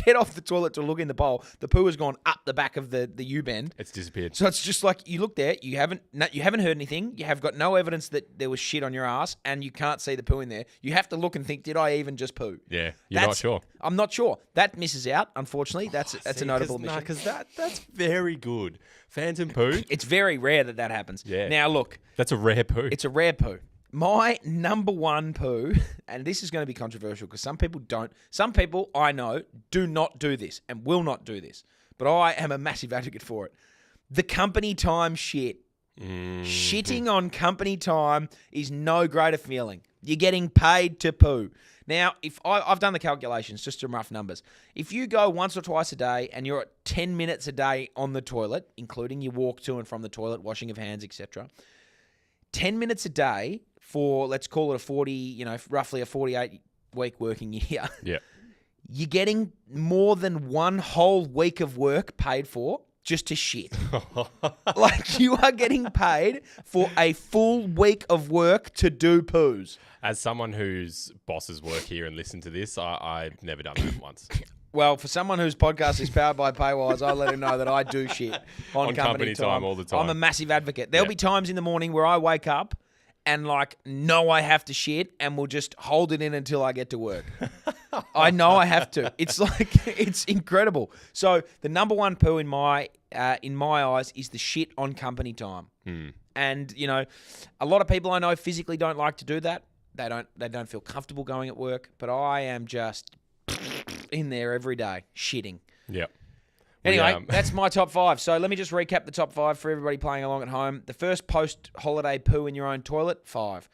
get off the toilet to look in the bowl, the poo has gone up the back of the U-bend. It's disappeared. So it's just like you look there, you haven't heard anything, you have got no evidence that there was shit on your ass, and you can't see the poo in there. You have to look and think, did I even just poo? Yeah, you're not sure. I'm not sure. That misses out, unfortunately. That's a notable omission. Because that's very good. Phantom poo. It's very rare that happens. Yeah. Now look, That's a rare poo. it's a rare poo. My number 1 poo, and this is going to be controversial because some people I know do not do this and will not do this, but I am a massive advocate for it. The company time shit. Shitting on company time is no greater feeling. You're getting paid to poo. Now, if I've done the calculations, just some rough numbers. If you go once or twice a day and you're at 10 minutes a day on the toilet, including your walk to and from the toilet, washing of hands, etc., 10 minutes a day for, let's call it roughly a 48-week working year, Yeah. you're getting more than one whole week of work paid for just to shit. Like, you are getting paid for a full week of work to do poos. As someone whose bosses work here and listen to this, I've never done that once. Well, for someone whose podcast is powered by Paywise, I let him know that I do shit on company time all the time. I'm a massive advocate. There'll Yeah. be times in the morning where I wake up and know I have to shit and will just hold it in until I get to work. I know I have to. It's like, it's incredible. So the number 1 poo in my eyes is the shit on company time. And, a lot of people I know physically don't like to do that. They don't feel comfortable going at work, but I am just in there every day, shitting. Yep. Anyway, that's my top 5. So let me just recap the top 5 for everybody playing along at home. The first post-holiday poo in your own toilet, 5.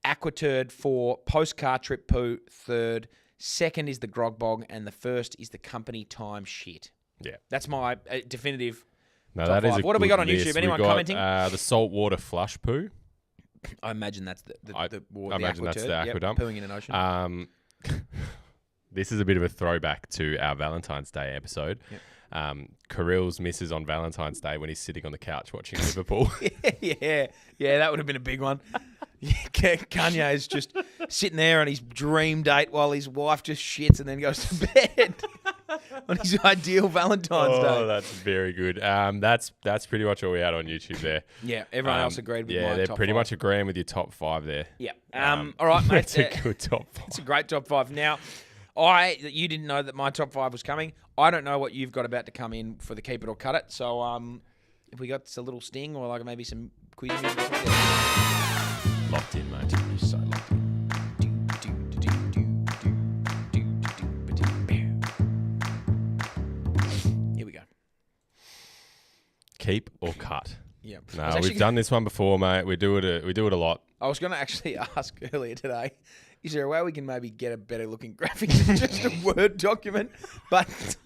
Aquaturd 4. Post-car trip poo, 3rd. 2nd is the grog bog, and the 1st is the company time shit. Yeah. That's my definitive No, Top that is five. a What have we good got on list. YouTube? Anyone We've got, commenting? The saltwater flush poo. I imagine that's the I imagine that's the aqua Yep, dump. pooing in an ocean. This is a bit of a throwback to our Valentine's Day episode. Yep. Kirill's misses on Valentine's Day when he's sitting on the couch watching Liverpool. yeah, that would have been a big one. Kanye is just sitting there on his dream date while his wife just shits and then goes to bed on his ideal Valentine's Day. Oh, that's very good. That's pretty much all we had on YouTube there. Yeah, everyone else agreed with my Yeah, they're top pretty five. much agreeing with your top 5 there. Yeah. All right, mate. It's a good top 5. It's a great top 5. Now, you didn't know that my top 5 was coming. I don't know what you've got about to come in for the keep it or cut it. So, if we got a little sting or like maybe some quiz music or something. Locked in, mate. You're so locked in. Here we go. Keep or cut? Yeah. No, we've done this one before, mate. We do it a lot. I was going to actually ask earlier today, is there a way we can maybe get a better looking graphic than just a Word document? But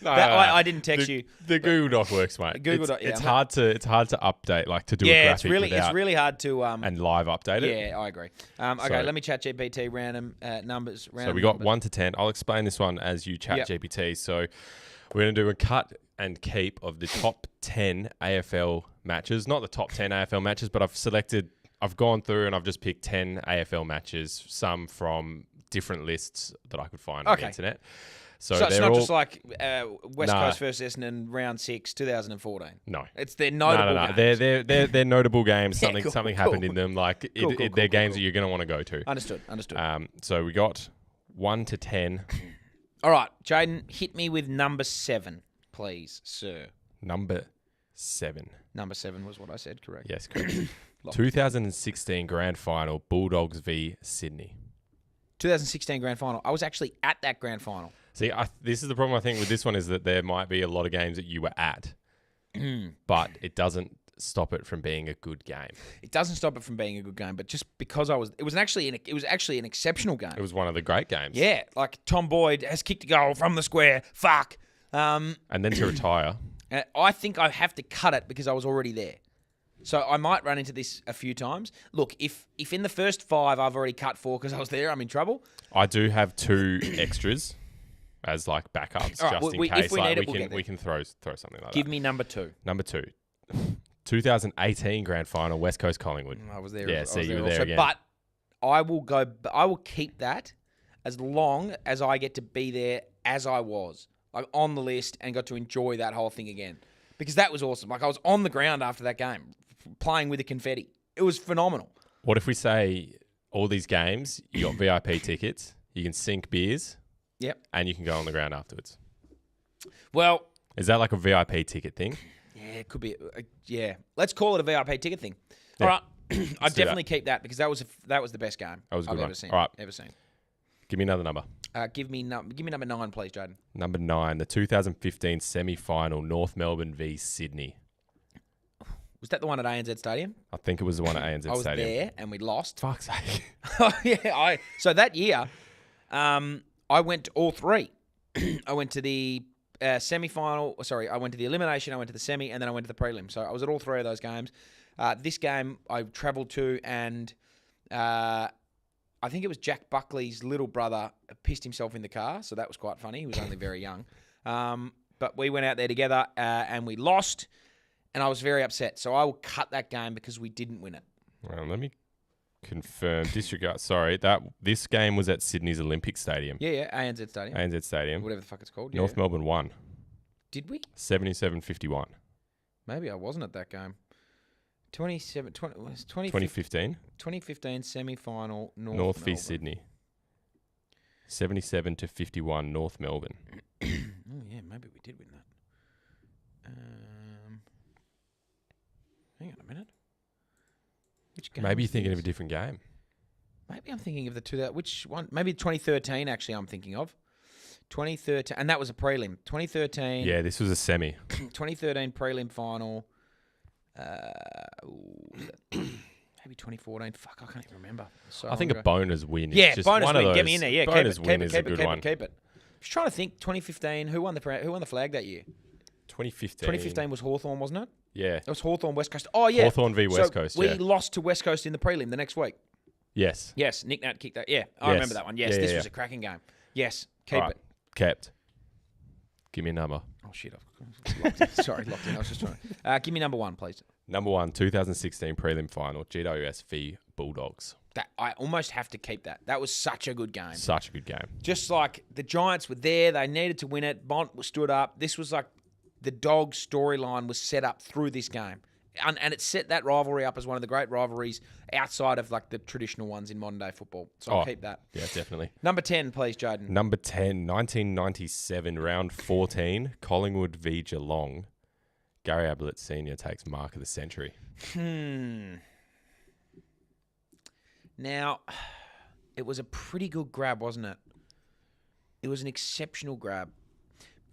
I didn't text you. The Google Doc works, mate. Google Doc, yeah, it's hard to update, like to do a graphic it's really hard to and live update it. Yeah, I agree. Okay, let me chat GPT random numbers. So we got 1 to 10. I'll explain this one as you chat GPT. So we're going to do a cut and keep of the top 10 AFL matches. Not the top 10 AFL matches, but I've gone through and I've just picked 10 AFL matches, some from different lists that I could find on the internet. So it's not just like West Nah. Coast versus Essendon round 6, 2014. No. They're notable games. They're notable games. Something cool, happened in them. Like they're games that you're going to want to go to. Understood. So we got 1 to 10. All right, Jaiden, hit me with number 7, please, sir. Number 7. Number 7 was what I said, correct? Yes, correct. 2016 Grand Final, Bulldogs v Sydney. 2016 Grand Final. I was actually at that Grand Final. See, this is the problem I think with this one is that there might be a lot of games that you were at, but it doesn't stop it from being a good game. It doesn't stop it from being a good game, but just because it was actually an exceptional game. It was one of the great games. Yeah, like Tom Boyd has kicked a goal from the square. Fuck. And then to retire. I think I have to cut it because I was already there. So I might run into this a few times. Look, if in the first 5 I've already cut 4 because I was there, I'm in trouble. I do have 2 extras as like backups, All right, just in if case. we like need it, we'll get there. we can throw something like Give that. me number 2. Number 2. 2018 Grand Final, West Coast Collingwood. I was there. Yeah, I was see, you were also. there again. But I will keep that as long as I get to be there as I was, like on the list, and got to enjoy that whole thing again. Because that was awesome. Like I was on the ground after that game, playing with the confetti. It was phenomenal. What if we say all these games, you got VIP tickets, you can sink beers, and you can go on the ground afterwards? Well, is that like a VIP ticket thing? Yeah, it could be. Yeah, let's call it a VIP ticket thing. Yeah. All right, I'd definitely keep that because that was the best game That was a good I've one. ever seen. All right. Ever seen. Give me another number. Give me number 9, please, Jaiden. Number 9, the 2015 semi-final, North Melbourne v Sydney. Was that the one at ANZ Stadium? I think it was the one at ANZ Stadium. I was there and we lost. Fuck's sake. Yeah, so that year, I went to all 3. I went to the semi-final. Sorry, I went to the elimination. I went to the semi, and then I went to the prelim. So I was at all 3 of those games. This game I travelled to, and I think it was Jack Buckley's little brother pissed himself in the car, so that was quite funny. He was only very young. But we went out there together and we lost, and I was very upset. So I will cut that game because we didn't win it. Well, let me confirm. Disregard. Sorry, this game was at Sydney's Olympic Stadium. Yeah, ANZ Stadium. ANZ Stadium. Whatever the fuck it's called. North Melbourne won. Did we? 77-51. Maybe I wasn't at that game. 2015? 2015 semi-final North v Sydney. 77-51 North Melbourne. Oh yeah, maybe we did win that. Hang on a minute. Which game? Maybe you're thinking of a different game. Maybe I'm thinking of which one? Maybe 2013. Actually, I'm thinking of 2013, and that was a prelim. 2013. Yeah, this was a semi. 2013 prelim final. Maybe 2014. Fuck, I can't even remember. So I think a bonus win. Is yeah, just bonus one win. Of those. Get me in there. Yeah, bonus keep win it, is keep a it, good keep one. it, keep it. Just trying to think. 2015. Who won the flag that year? 2015. 2015 was Hawthorn, wasn't it? Yeah. It was Hawthorn West Coast. Oh, yeah. Hawthorn v West Coast, We yeah. lost to West Coast in the prelim the next week. Yes. Yes, Nick Nat kicked that. Yeah, I Yes. remember that one. Yes, Yeah, this yeah, was yeah. a cracking game. Yes, keep All right. it. Kept. Give me a number. Oh, shit. Locked in. Sorry, locked in. I was just trying. Give me number 1, please. Number 1, 2016 prelim final, GWS v Bulldogs. That I almost have to keep that. That was such a good game. Such a good game. Just like the Giants were there, they needed to win it. Bont stood up. This was like the Dogs storyline was set up through this game. And it set that rivalry up as one of the great rivalries outside of like the traditional ones in modern day football. So I'll keep that. Yeah, definitely. Number 10, please, Jaiden. Number 10, 1997, round 14, Collingwood v Geelong. Gary Ablett Sr. takes mark of the century. Now, it was a pretty good grab, wasn't it? It was an exceptional grab.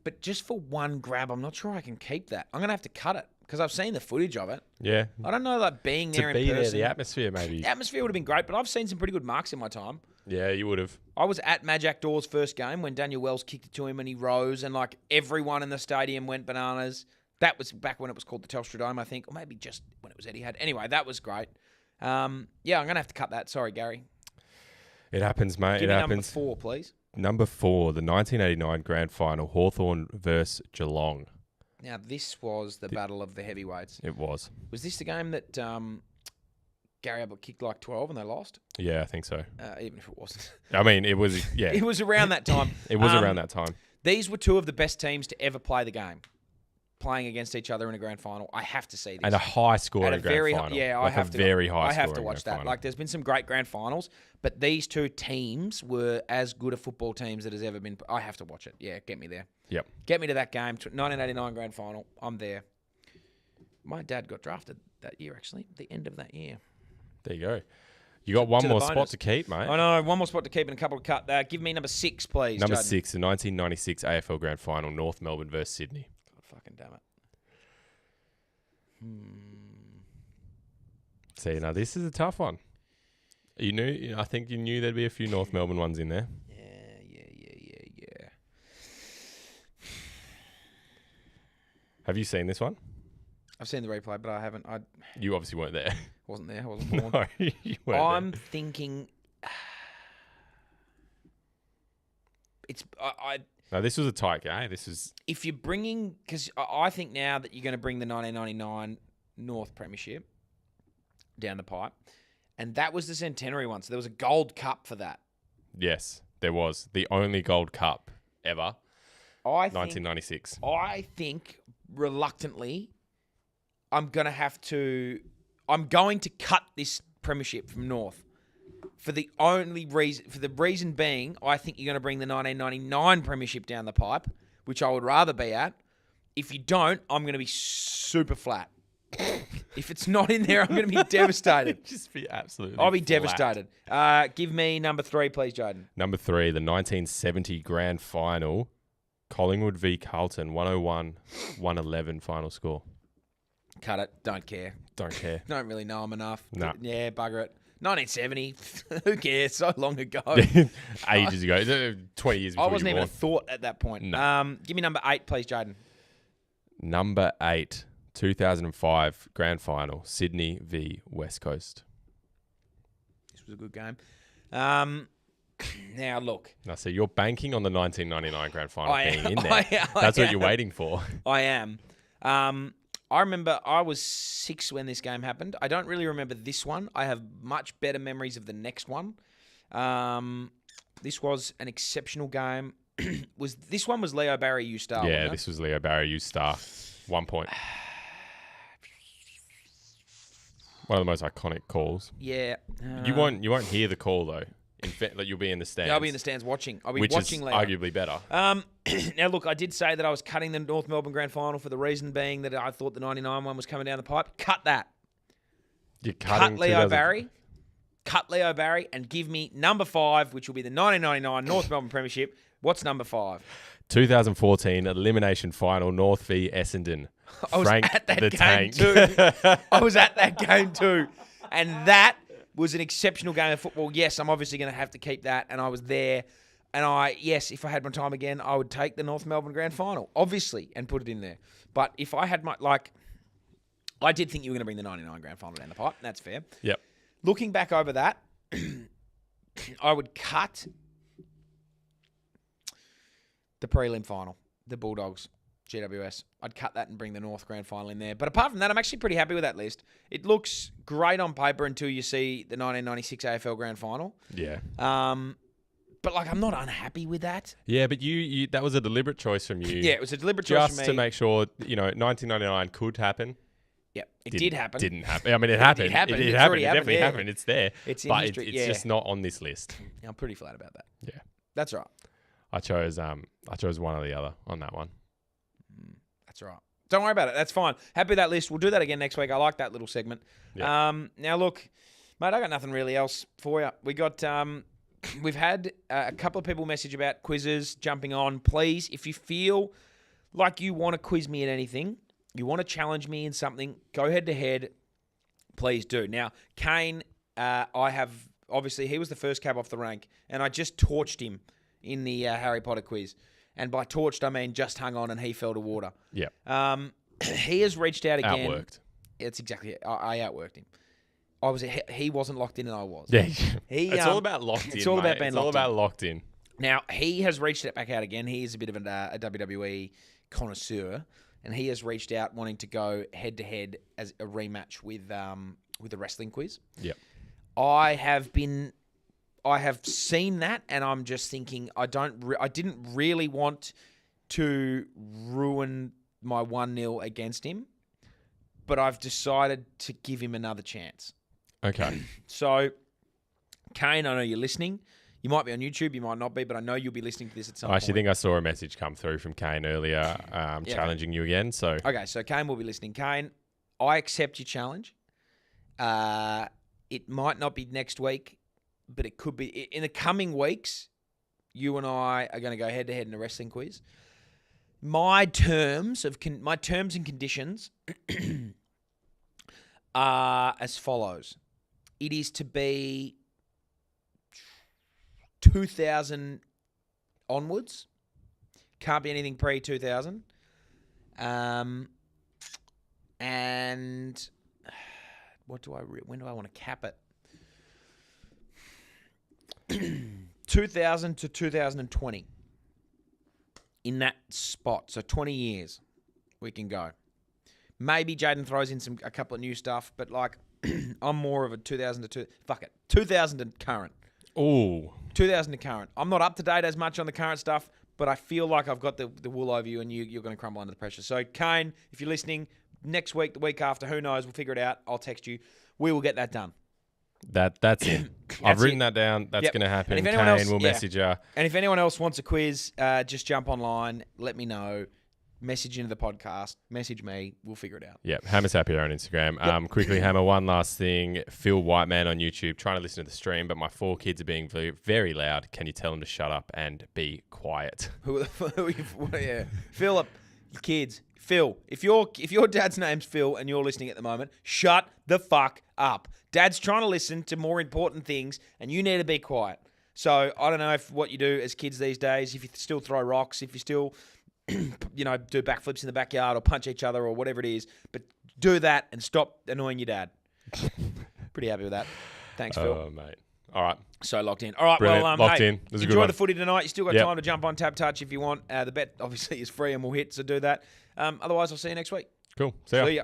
But just for one grab, I'm not sure I can keep that. I'm going to have to cut it because I've seen the footage of it. Yeah. I don't know, like being there To in be person. there, the atmosphere maybe. The atmosphere would have been great, but I've seen some pretty good marks in my time. Yeah, you would have. I was at Majak Dawes' first game when Daniel Wells kicked it to him and he rose and like everyone in the stadium went bananas. That was back when it was called the Telstra Dome, I think, or maybe just when it was Etihad. Anyway, that was great. Yeah, I'm going to have to cut that. Sorry, Gary. It happens, mate. Give it me happens. number 4, please. Number 4, the 1989 grand final, Hawthorn versus Geelong. Now, this was the battle of the heavyweights. It was. Was this the game that Gary Ablett kicked like 12 and they lost? Yeah, I think so. Even if it wasn't. I mean, it was, yeah. It was around that time. It was around that time. These were two of the best teams to ever play the game, playing against each other in a grand final. I have to see this. And a high scoring At a grand very final. yeah, like I have a to. very high I have to scoring watch grand that. final. Like, there's been some great grand finals, but these two teams were as good a football teams that has ever been. I have to watch it. Yeah, get me there. Yep. Get me to that game. 1989 grand final. I'm there. My dad got drafted that year, actually. The end of that year. There you go. You got one to the more spot bonus. to keep, mate. I know. One more spot to keep and a couple to cut. Give me number 6, please. Number Jaiden. 6, the 1996 AFL grand final, North Melbourne versus Sydney. God fucking damn it. See, now this is a tough one. I think you knew there'd be a few North Melbourne ones in there. Yeah. Have you seen this one? I've seen the replay, but I haven't. I You obviously weren't there. wasn't there. I wasn't born. No, you weren't I'm there. thinking. It's No, this was a tight game. This is if you're bringing, because I think now that you're going to bring the 1999 North Premiership down the pipe, and that was the centenary one, so there was a gold cup for that. yes, there was the only Gold Cup ever. I think 1996. I think reluctantly, I'm going to cut this premiership from North. For the reason being, I think you're going to bring the 1999 premiership down the pipe, which I would rather be at. If you don't, I'm going to be super flat. If it's not in there, I'm going to be devastated. Just be absolutely I'll be flat. devastated. Give me number 3, please, Jaiden. Number 3, the 1970 grand final, Collingwood v Carlton, 101-111 final score. Cut it. Don't care. Don't care. Don't really know him enough. No. Yeah, bugger it. 1970. Who cares? So long ago. Ages ago. 20 years before I wasn't you were even a born. thought at that point. No. Give me number 8, please, Jaiden. Number 8, 2005 grand final, Sydney v West Coast. This was a good game. Now, look. Now, so you're banking on the 1999 grand final I being am. in there. I That's what am. you're waiting for. I am. I remember I was 6 when this game happened. I don't really remember this one. I have much better memories of the next one. This was an exceptional game. This one was Leo Barry, you star. Yeah, wasn't it? this was Leo Barry, you star. 1 point. One of the most iconic calls. Yeah. You won't hear the call though. In fact, that you'll be in the stands. Yeah, I'll be in the stands watching. I'll be which watching is Leo. arguably better. Now, look, I did say that I was cutting the North Melbourne Grand Final for the reason being that I thought the 99 one was coming down the pipe. Cut that. You're Cut cutting Leo 2000 Barry. Cut Leo Barry and give me number 5, which will be the 1999 North Melbourne Premiership. What's number 5? 2014 elimination final, North v Essendon. I was Frank at that the game Tank. too. I was at that game too. And that was an exceptional game of football. Yes, I'm obviously going to have to keep that. And I was there. And yes, if I had my time again, I would take the North Melbourne Grand Final, obviously, and put it in there. But if I had I did think you were going to bring the 99 grand final down the pipe. And that's fair. Yep. Looking back over that, I would cut the prelim final, the Bulldogs, GWS. I'd cut that and bring the North grand final in there. But apart from that, I'm actually pretty happy with that list. It looks great on paper until you see the 1996 AFL grand final. Yeah. But I'm not unhappy with that. Yeah, but you that was a deliberate choice from you. Yeah, it was a deliberate choice from me. Just to make sure, 1999 could happen. Yeah, it did happen. Didn't happen. I mean, it happened. It happened. It It's happened. already It happened, definitely yeah. happened. It's there. It's in but history, it's yeah. just not on this list. I'm pretty flat about that. Yeah. That's right. I chose one or the other on that one. That's right. Don't worry about it. That's fine. Happy with that list. We'll do that again next week. I like that little segment. Yeah. Now, look, mate, I got nothing really else for you. We got... we've had a couple of people message about quizzes jumping on. Please, if you feel like you want to quiz me at anything, you want to challenge me in something, go head to head. Please do. Now, Kane, obviously, he was the first cab off the rank, and I just torched him in the Harry Potter quiz. And by torched, I mean just hung on and he fell to water. Yeah. He has reached out again. Outworked. It's exactly it. I outworked him. He wasn't locked in and I was. Yeah. It's all about locked in. It's all about being It's all locked in. about locked in. Now, he has reached it back out again. He is a bit of a WWE connoisseur, and he has reached out wanting to go head-to-head as a rematch with the wrestling quiz. Yep. I have seen that, and I'm just thinking I didn't really want to ruin my 1-0 against him, but I've decided to give him another chance. Okay. So, Kane, I know you're listening. You might be on YouTube, you might not be, but I know you'll be listening to this at some point. I actually think I saw a message come through from Kane earlier challenging you again. So Okay, so Kane will be listening. Kane, I accept your challenge. It might not be next week, but it could be. In the coming weeks, you and I are going to go head-to-head in a wrestling quiz. My terms and conditions are as follows. It is to be 2000 onwards. Can't be anything pre-2000. And when do I want to cap it? 2000 to 2020. In that spot. So 20 years we can go. Maybe Jaiden throws in a couple of new stuff, but I'm more of a 2000 to 2000 to current. Ooh. 2000 to current. I'm not up to date as much on the current stuff, but I feel like I've got the wool over you and you're going to crumble under the pressure. So, Kane, if you're listening, next week, the week after, who knows, we'll figure it out. I'll text you. We will get that done. That's it. I've written that down. That's going to happen. And if Kane will message you. And if anyone else wants a quiz, just jump online. Let me know. Message into the podcast. Message me. We'll figure it out. Yep. Hammer's Happy Hour on Instagram. Quickly, Hammer, one last thing. Phil Whiteman on YouTube, trying to listen to the stream, but my 4 kids are being very, very loud. Can you tell them to shut up and be quiet? Yeah. Philip, kids. Phil, if your dad's name's Phil and you're listening at the moment, shut the fuck up. Dad's trying to listen to more important things and you need to be quiet. So I don't know what you do as kids these days, if you still throw rocks, if you still do backflips in the backyard or punch each other or whatever it is, but do that and stop annoying your dad. Pretty happy with that. Thanks, Phil. Oh, mate. All right. So locked in. All right, Brilliant. well, Locked hey, in. This is a good enjoy one. the footy tonight. You still got Yep. time to jump on TABtouch if you want. The bet obviously is free and we'll hit, so do that. Otherwise, I'll see you next week. Cool. See ya. See ya.